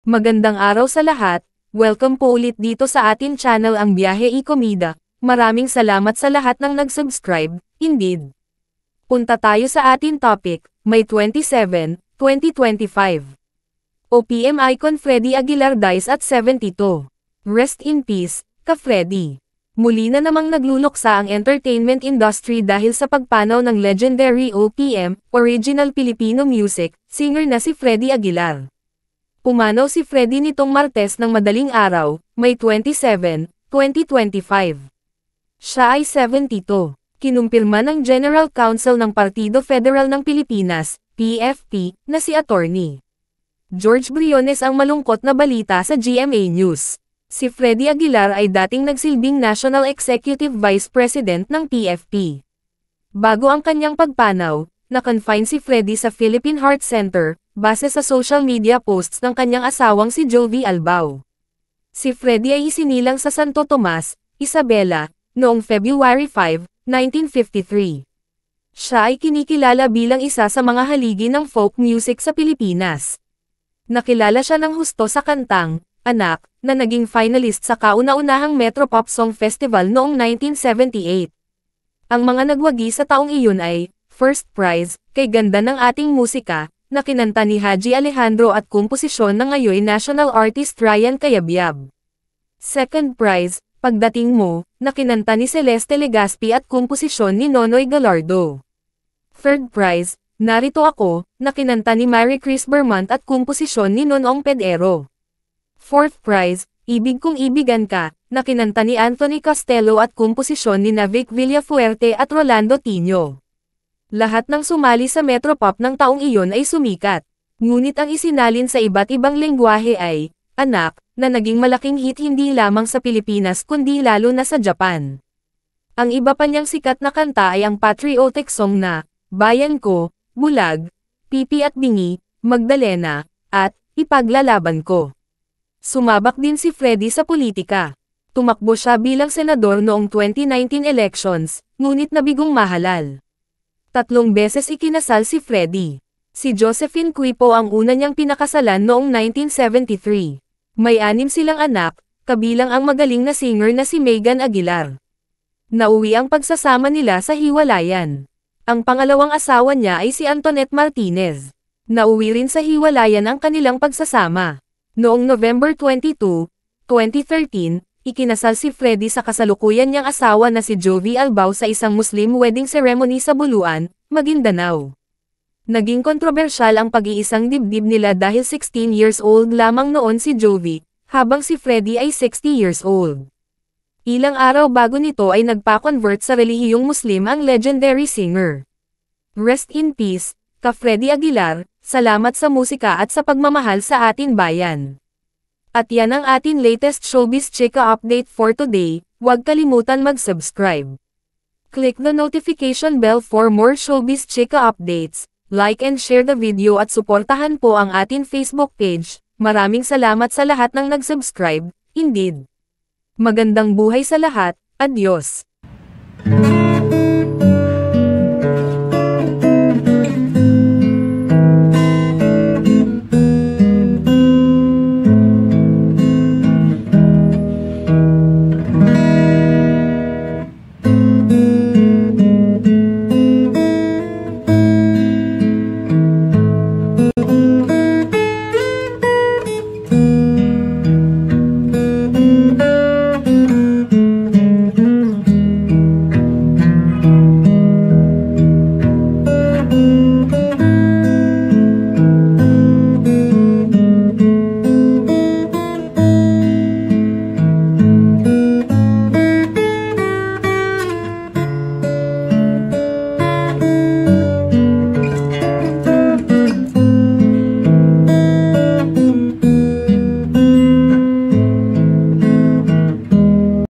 Magandang araw sa lahat, welcome po ulit dito sa atin channel ang Biyahe y Komida. Maraming salamat sa lahat ng nag-subscribe, indeed. Punta tayo sa atin topic, May 27, 2025. OPM icon Freddy Aguilar dies at 72. Rest in peace, ka-Freddy. Muli na namang nagluluksa ang entertainment industry dahil sa pagpanaw ng legendary OPM, Original Filipino Music, singer na si Freddy Aguilar. Pumanaw si Freddy nitong Martes ng madaling araw, May 27, 2025. Siya ay 72. Kinumpirma ng General Counsel ng Partido Federal ng Pilipinas, PFP, na si Attorney George Briones ang malungkot na balita sa GMA News. Si Freddy Aguilar ay dating nagsilbing National Executive Vice President ng PFP. Bago ang kanyang pagpanaw, na-confine si Freddy sa Philippine Heart Center, base sa social media posts ng kanyang asawang si Jovi Albao. Si Freddy ay isinilang sa Santo Tomas, Isabela, noong February 5, 1953. Siya ay kinikilala bilang isa sa mga haligi ng folk music sa Pilipinas. Nakilala siya ng husto sa kantang, Anak, na naging finalist sa kauna-unahang Metro Pop Song Festival noong 1978. Ang mga nagwagi sa taong iyon ay, First Prize, Kay Ganda ng Ating Musika, na kinanta ni Haji Alejandro at komposisyon ng ngayon National Artist Ryan Cayabyab. Second Prize, Pagdating Mo, na kinanta ni Celeste Legazpi at komposisyon ni Nonoy Gallardo. Third Prize, Narito Ako, na kinanta ni Mary Chris Bermant at komposisyon ni Nonong Pedero. Fourth Prize, Ibig Kong Ibigan Ka, na kinanta ni Anthony Costello at komposisyon ni Vic Villafuerte at Rolando Tino. Lahat ng sumali sa Metropop ng taong iyon ay sumikat. Ngunit ang isinalin sa iba't ibang lengguwahe ay, Anak, na naging malaking hit hindi lamang sa Pilipinas kundi lalo na sa Japan. Ang iba pa niyang sikat na kanta ay ang patriotic song na, Bayan Ko, Bulag, Pipi at Bingi, Magdalena, at Ipaglalaban Ko. Sumabak din si Freddy sa politika. Tumakbo siya bilang senador noong 2019 elections, ngunit nabigong mahalal. 3 beses ikinasal si Freddy. Si Josephine Quipo ang una niyang pinakasalan noong 1973. May 6 silang anak, kabilang ang magaling na singer na si Megan Aguilar. Nauwi ang pagsasama nila sa hiwalayan. Ang pangalawang asawa niya ay si Antoinette Martinez. Nauwi rin sa hiwalayan ang kanilang pagsasama. Noong November 22, 2013, ikinasal si Freddy sa kasalukuyan niyang asawa na si Jovi Albao sa isang Muslim wedding ceremony sa Buluan, Maguindanao. Naging kontrobersyal ang pag-iisang dibdib nila dahil 16 years old lamang noon si Jovi, habang si Freddy ay 60 years old. Ilang araw bago nito ay nagpa-convert sa relihiyong Muslim ang legendary singer. Rest in peace, ka-Freddy Aguilar. Salamat sa musika at sa pagmamahal sa atin bayan. At yan ang atin latest showbiz chika update for today. Huwag kalimutan mag-subscribe. Click the notification bell for more showbiz chika updates. Like and share the video at suportahan po ang atin Facebook page. Maraming salamat sa lahat ng nag-subscribe, indeed. Magandang buhay sa lahat, adios.